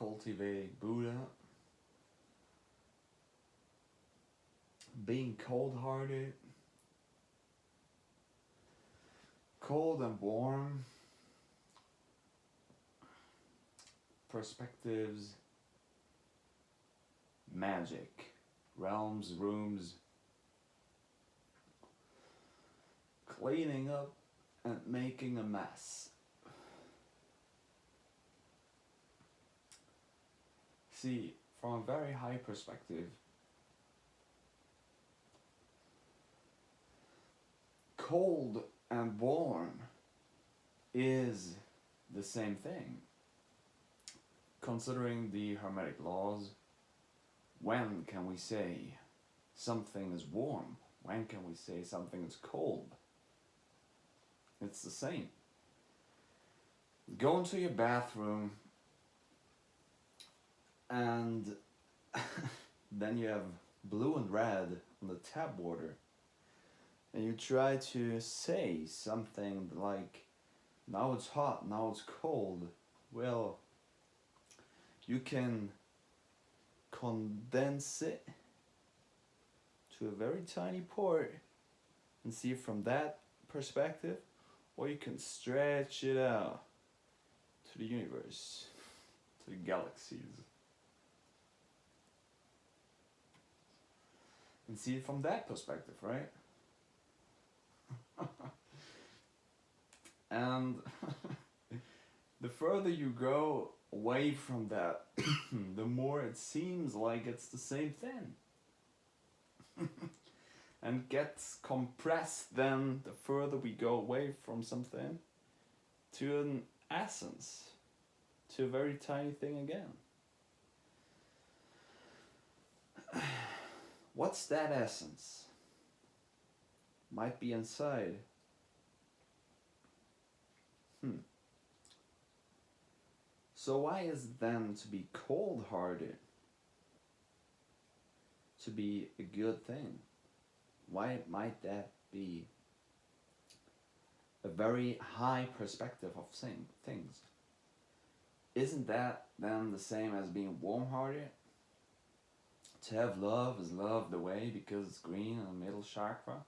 cultivating Buddha, being cold hearted, cold and warm, perspectives, magic, realms, rooms, cleaning up and making a mess. See, from a very high perspective, cold and warm is the same thing. Considering the Hermetic laws, when can we say something is warm? When can we say something is cold? It's the same. Go into your bathroom and then you have blue and red on the tap water, and you try to say something like, now it's hot, now it's cold. Well, you can condense it to a very tiny part and see it from that perspective, or you can stretch it out to the universe, to the galaxies, and see it from that perspective, right? And the further you go away from that, the more it seems like it's the same thing. And gets compressed then the further we go away from something to an essence, to a very tiny thing again. What's that essence? Might be inside. So why is it then to be cold-hearted to be a good thing? Why might that be a very high perspective of things? Isn't that then the same as being warm-hearted? To have love is love the way because it's green in the middle chakra.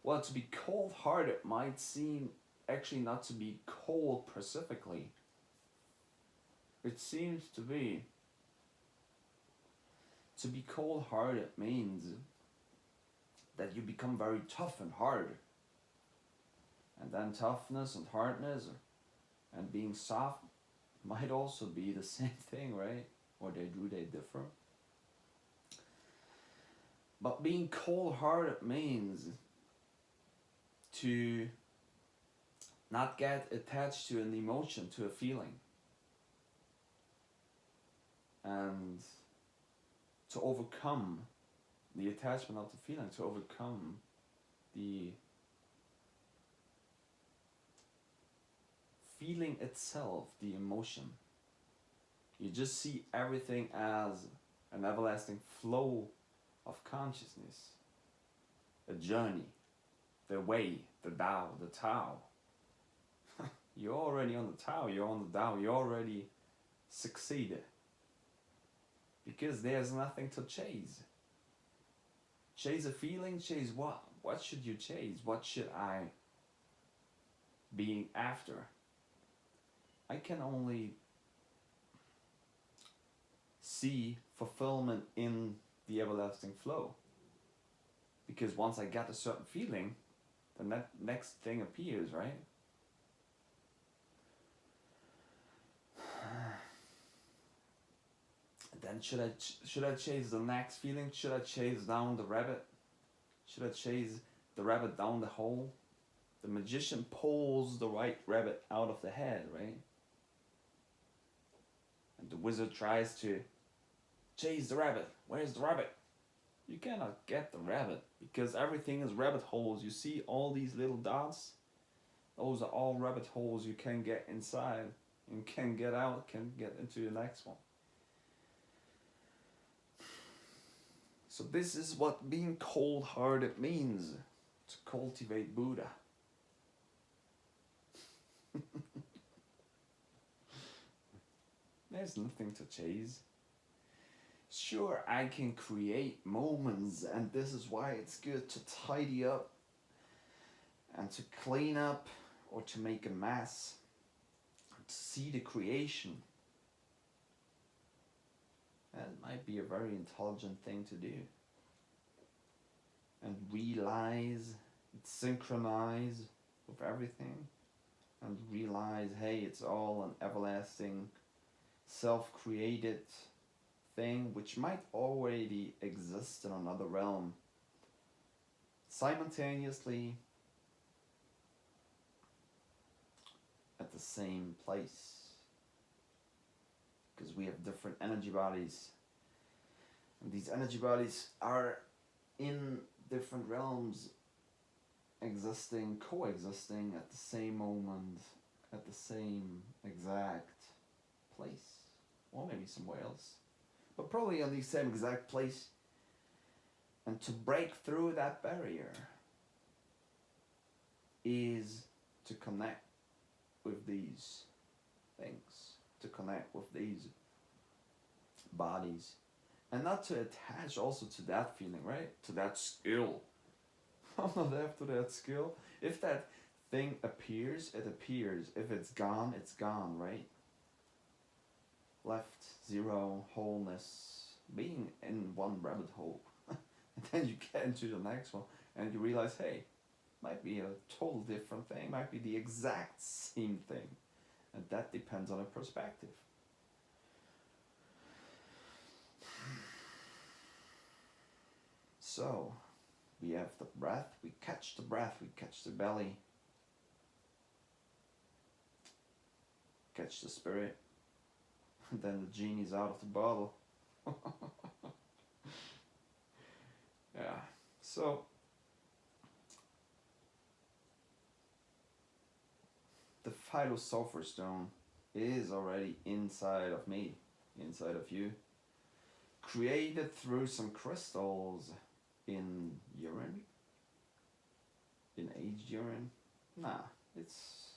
Well, to be cold-hearted might seem actually not to be cold specifically. It seems to be cold-hearted means that you become very tough and hard. And then toughness and hardness and being soft might also be the same thing, right? Or they differ. But being cold-hearted means to not get attached to an emotion, to a feeling. And to overcome the attachment of the feeling, to overcome the feeling itself, the emotion. You just see everything as an everlasting flow of consciousness, a journey, the way, the Tao, the Tao. You're already on the Tao, you're on the Tao, you already succeeded. Because there's nothing to chase. Chase a feeling, chase what? What should you chase? What should I be after? I can only see fulfillment in the everlasting flow. Because once I get a certain feeling, the next thing appears, right? Then should I chase the next feeling? Should I chase down the rabbit? Should I chase the rabbit down the hole? The magician pulls the right rabbit out of the head, right? And the wizard tries to chase the rabbit. Where's the rabbit? You cannot get the rabbit because everything is rabbit holes. You see all these little dots? Those are all rabbit holes you can get inside and can get out, can get into the next one. So this is what being cold-hearted means, to cultivate Buddha. There's nothing to chase. Sure, I can create moments, and this is why it's good to tidy up and to clean up or to make a mess, to see the creation. That might be a very intelligent thing to do. And realize it's synchronized with everything, and realize, hey, it's all an everlasting, self-created thing which might already exist in another realm simultaneously at the same place, because we have different energy bodies, and these energy bodies are in different realms, existing, coexisting at the same moment, at the same exact place, or maybe somewhere else, but probably on the same exact place. And to break through that barrier is to connect with these things, to connect with these bodies, and not to attach also to that feeling, right? To that skill. I'm not after that skill. If that thing appears, it appears. If it's gone, right? Left, zero, wholeness, being in one rabbit hole. And then you get into the next one and you realize, hey, might be a total different thing, might be the exact same thing. And that depends on a perspective. So, we have the breath, we catch the breath, we catch the belly, catch the spirit, and then the genie's out of the bottle. Yeah, so the philosopher's stone is already inside of me, inside of you, created through some crystals in urine, in aged urine. Nah, it's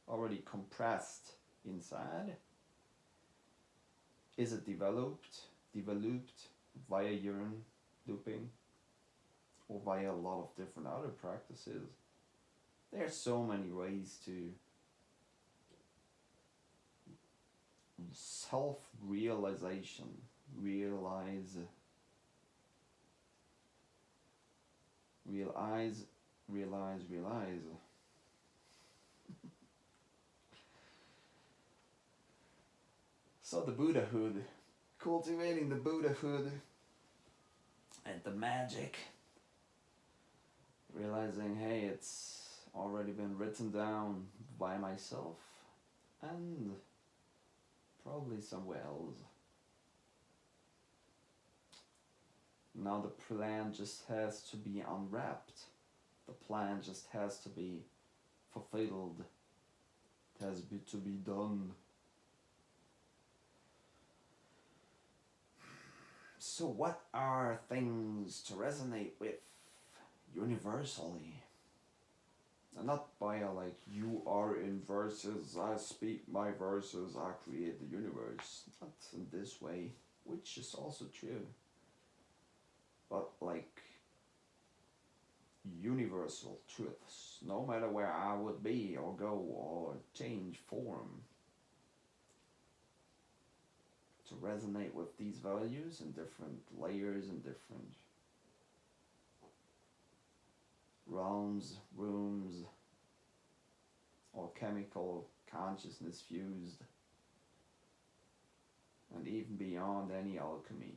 already compressed inside. Is it developed via urine looping, or via a lot of different other practices? There are so many ways to self-realization, realize. So the Buddhahood, cultivating the Buddhahood and the magic, realizing, hey, it's already been written down by myself and probably somewhere else. Now the plan just has to be unwrapped. The plan just has to be fulfilled. It has to be done. So what are things to resonate with universally? And not via like, you are in verses, I speak my verses, I create the universe. Not in this way, which is also true. But like universal truths, no matter where I would be or go or change form, to resonate with these values in different layers and different realms, rooms, or chemical consciousness fused, and even beyond any alchemy.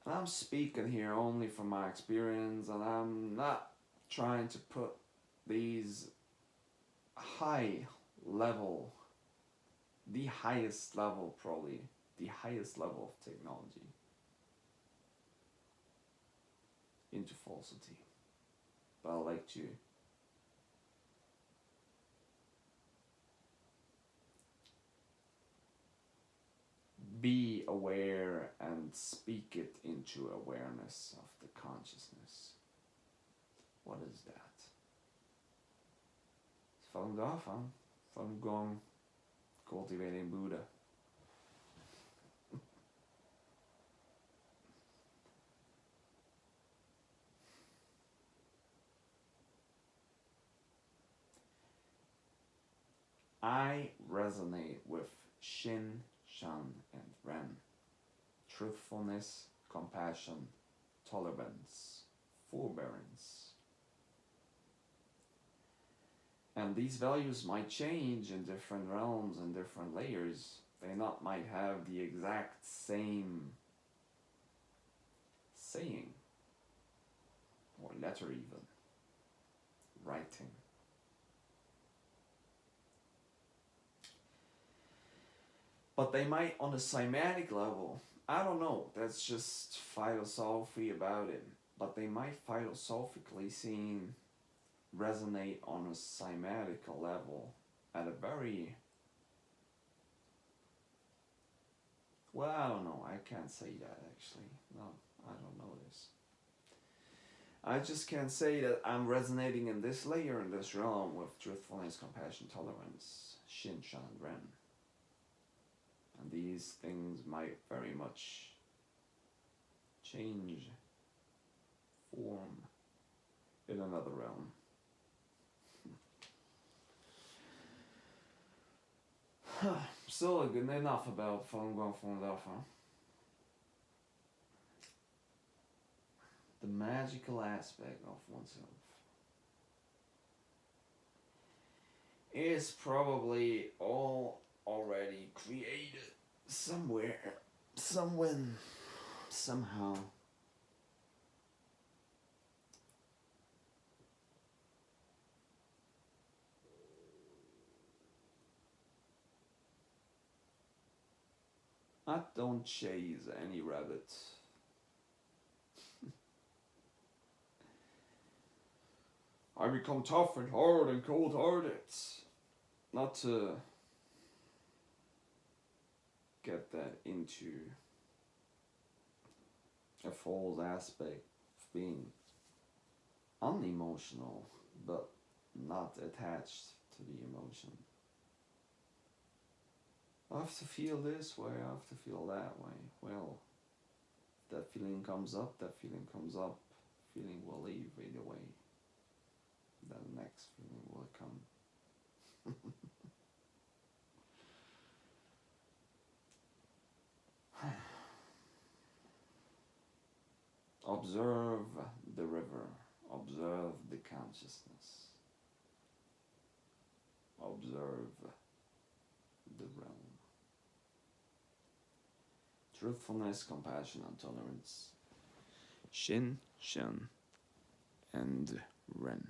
And I'm speaking here only from my experience, and I'm not trying to put these high level, the highest level probably, the highest level of technology into falsity. But I like to be aware and speak it into awareness of the consciousness. What is that? Falun Dafa, Falun Gong, Cultivating Buddha. I resonate with Shin, Shan, and Ren. Truthfulness, compassion, tolerance, forbearance. And these values might change in different realms and different layers. They not might have the exact same saying, or letter even, writing. But they might, on a cymatic level, I don't know, that's just philosophy about it, but they might philosophically seem resonate on a cymatic level at a very, well, I don't know, I can't say that actually. No, I don't know this. I just can't say that I'm resonating in this layer, in this realm, with truthfulness, compassion, tolerance, Shin, Shan, Ren. And these things might very much change form in another realm. Still good enough about Falun Gong, Falun Dafa. The magical aspect of oneself is probably all already created somewhere, somewhen, somehow. I don't chase any rabbit. I become tough and hard and cold-hearted. Not to get that into a false aspect of being unemotional, but not attached to the emotion. I have to feel this way, I have to feel that way. Well, that feeling comes up, that feeling comes up, feeling will leave either way. Then the next feeling will come. Observe the river, observe the consciousness, observe the realm. Truthfulness, compassion, and tolerance. Shin, Shan, and Ren.